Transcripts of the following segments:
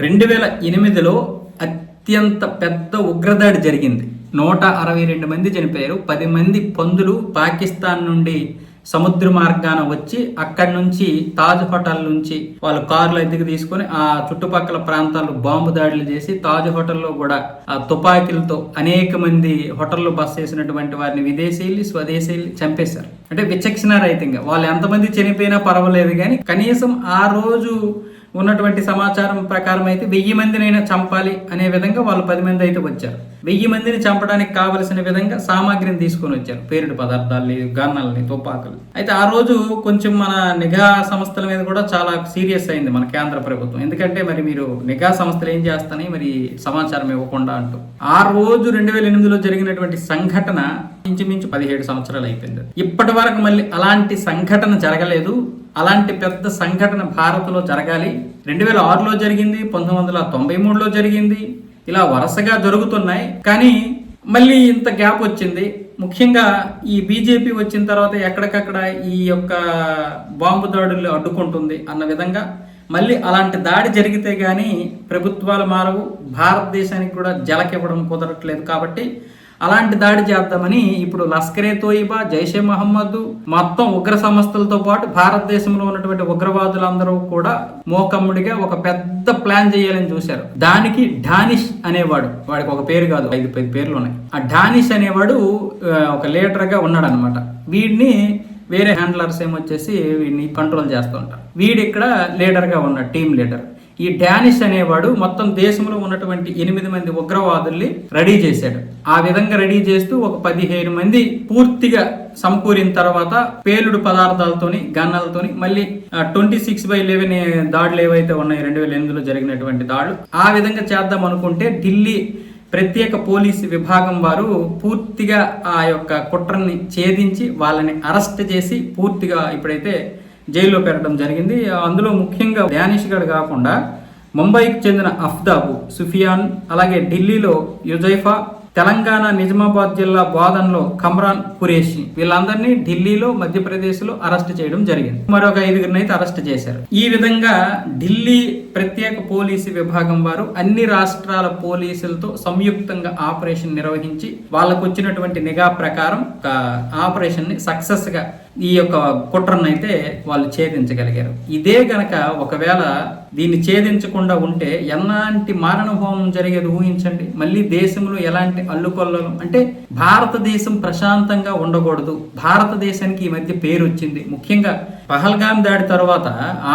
2008లో అత్యంత పెద్ద ఉగ్రదాడి జరిగింది. 162 మంది చనిపోయారు. 10 మంది పందులు పాకిస్తాన్ నుండి సముద్ర మార్గాన వచ్చి అక్కడి నుంచి తాజ్ హోటల్ నుంచి వాళ్ళు కార్లు అద్దెకు తీసుకొని ఆ చుట్టుపక్కల ప్రాంతాల్లో బాంబు దాడులు చేసి తాజ్ హోటల్లో కూడా ఆ తుపాకీలతో అనేక మంది హోటల్లో బస చేసినటువంటి వారిని విదేశీయులు స్వదేశీయులు చంపేశారు. అంటే విచక్షణారహితంగా వాళ్ళు ఎంతమంది చనిపోయినా పర్వాలేదు, కానీ కనీసం ఆ రోజు ఉన్నటువంటి సమాచారం ప్రకారం అయితే 1000 మందినైనా చంపాలి అనే విధంగా వాళ్ళు 10 మంది అయితే వచ్చారు. 1000 మందిని చంపడానికి కావలసిన విధంగా సామాగ్రిని తీసుకొని వచ్చారు, పేరుడు పదార్థాలని, గన్నల్ని, తుపాకులు. అయితే ఆ రోజు కొంచెం మన నిఘా సంస్థల మీద కూడా చాలా సీరియస్ అయింది మన కేంద్ర ప్రభుత్వం. ఎందుకంటే మరి మీరు నిఘా సంస్థలు ఏం చేస్తాయి మరి సమాచారం ఇవ్వకుండా అంటూ. ఆ రోజు 2008లో జరిగినటువంటి సంఘటన ఇంచుమించు 17 సంవత్సరాలు అయిపోయింది. ఇప్పటి వరకు మళ్ళీ అలాంటి సంఘటన జరగలేదు. అలాంటి పెద్ద సంఘటన భారత్లో జరగాలి. 2006లో జరిగింది, 1993లో జరిగింది, ఇలా వరుసగా జరుగుతున్నాయి. కానీ మళ్ళీ ఇంత గ్యాప్ వచ్చింది. ముఖ్యంగా ఈ బీజేపీ వచ్చిన తర్వాత ఎక్కడికక్కడ ఈ యొక్క బాంబు దాడులు అడ్డుకుంటుంది అన్న విధంగా మళ్ళీ అలాంటి దాడి జరిగితే కానీ ప్రభుత్వాలు మారవు, భారతదేశానికి కూడా జలకివ్వడం కుదరట్లేదు. కాబట్టి అలాంటి దాడి చేద్దామని ఇప్పుడు లష్కరే తోయిబా, జైషే మహమ్మద్ మొత్తం ఉగ్ర సంస్థలతో పాటు భారతదేశంలో ఉన్నటువంటి ఉగ్రవాదులందరూ కూడా మోకమ్ముడిగా ఒక పెద్ద ప్లాన్ చేయాలని చూశారు. దానికి డానిష్ అనేవాడు, వాడికి ఒక పేరు కాదు 5-10 పేర్లు ఉన్నాయి. ఆ డానిష్ అనేవాడు ఒక లీడర్గా ఉన్నాడు అనమాట. వీడిని వేరే హ్యాండ్లర్స్ ఏమొచ్చేసి వీడిని కంట్రోల్ చేస్తూ ఉంటారు. వీడు ఇక్కడ లీడర్గా ఉన్నాడు, టీమ్ లీడర్. ఈ డానిష్ అనేవాడు మొత్తం దేశంలో ఉన్నటువంటి 8 మంది ఉగ్రవాదుల్ని రెడీ చేశాడు. ఆ విధంగా రెడీ చేస్తూ ఒక 15 మంది పూర్తిగా సమకూరిన తర్వాత పేలుడు పదార్థాలతోని, గన్నలతోని మళ్ళీ 26/11 దాడులు ఏవైతే ఉన్నాయి 2008లో జరిగినటువంటి దాడులు, ఆ విధంగా చేద్దాం అనుకుంటే ఢిల్లీ ప్రత్యేక పోలీసు విభాగం వారు పూర్తిగా ఆ యొక్క కుట్రని ఛేదించి వాళ్ళని అరెస్ట్ చేసి పూర్తిగా ఇప్పుడైతే జైల్లో పెట్టడం జరిగింది. అందులో ముఖ్యంగా డానిష్ గడ్ కాకుండా ముంబైకి చెందిన అఫ్తాబు, సుఫియాన్, అలాగే ఢిల్లీలో యుజైఫా, తెలంగాణ నిజామాబాద్ జిల్లా బోధన్లో కమ్రాన్ ఖురేషి, వీళ్ళందరినీ ఢిల్లీలో, మధ్యప్రదేశ్లో అరెస్ట్ చేయడం జరిగింది. మరొక 5గురిని అయితే అరెస్ట్ చేశారు. ఈ విధంగా ఢిల్లీ ప్రత్యేక పోలీసు విభాగం వారు అన్ని రాష్ట్రాల పోలీసులతో సంయుక్తంగా ఆపరేషన్ నిర్వహించి వాళ్ళకు వచ్చినటువంటి నిఘా ప్రకారం ఒక ఆపరేషన్ ని సక్సెస్ గా ఈ యొక్క కుట్రను అయితే వాళ్ళు ఛేదించగలిగారు. ఇదే గనక ఒకవేళ దీన్ని ఛేదించకుండా ఉంటే ఎలాంటి మారణ హోమం జరిగేది ఊహించండి. మళ్ళీ దేశంలో ఎలాంటి అల్లుకొల్లలు, అంటే భారతదేశం ప్రశాంతంగా ఉండకూడదు. భారతదేశానికి ఈ మధ్య పేరు వచ్చింది. ముఖ్యంగా పహల్గామ్ దాడి తర్వాత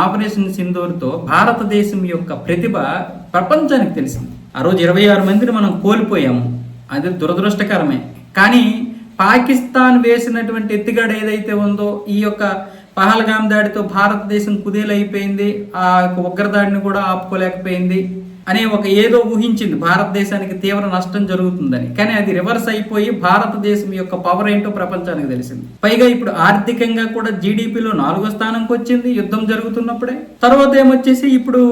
ఆపరేషన్ సింధూర్తో భారతదేశం యొక్క ప్రతిభ ప్రపంచానికి తెలిసింది. ఆ రోజు 26 మందిని మనం కోల్పోయాము, అది దురదృష్టకరమే. కానీ పాకిస్తాన్ వేసినటువంటి ఎత్తుగడ ఏదైతే ఉందో, ఈ యొక్క పహల్గామ్ దాడితో భారతదేశం కుదేలైపోయింది, ఆ ఉగ్రదాడిని కూడా ఆపుకోలేకపోయింది అనే ఒక ఏదో ఊహించింది భారతదేశానికి తీవ్ర నష్టం జరుగుతుందని. కానీ అది రివర్స్ అయిపోయి భారతదేశం యొక్క పవర్ ఏంటో ప్రపంచానికి తెలిసింది. పైగా ఇప్పుడు ఆర్థికంగా కూడా జీడిపిలో 4వ స్థానంకి వచ్చింది యుద్ధం జరుగుతున్నప్పుడే. తర్వాత ఏమొచ్చేసి ఇప్పుడు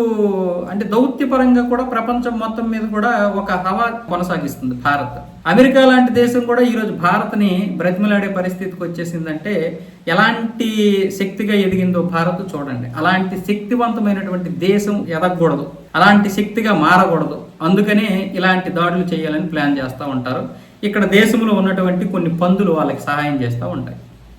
అంటే దౌత్యపరంగా కూడా ప్రపంచం మొత్తం మీద కూడా ఒక హవా కొనసాగిస్తుంది భారత్. అమెరికా లాంటి దేశం కూడా ఈరోజు భారత్ని బ్రతిమలాడే పరిస్థితికి వచ్చేసిందంటే ఎలాంటి శక్తిగా ఎదిగిందో భారత్ చూడండి. అలాంటి శక్తివంతమైనటువంటి దేశం ఎదగకూడదు, అలాంటి శక్తిగా మారకూడదు. అందుకనే ఇలాంటి దాడులు చేయాలని ప్లాన్ చేస్తూ ఉంటారు. ఇక్కడ దేశంలో ఉన్నటువంటి కొన్ని పందులు వాళ్ళకి సహాయం చేస్తూ ఉంటాయి.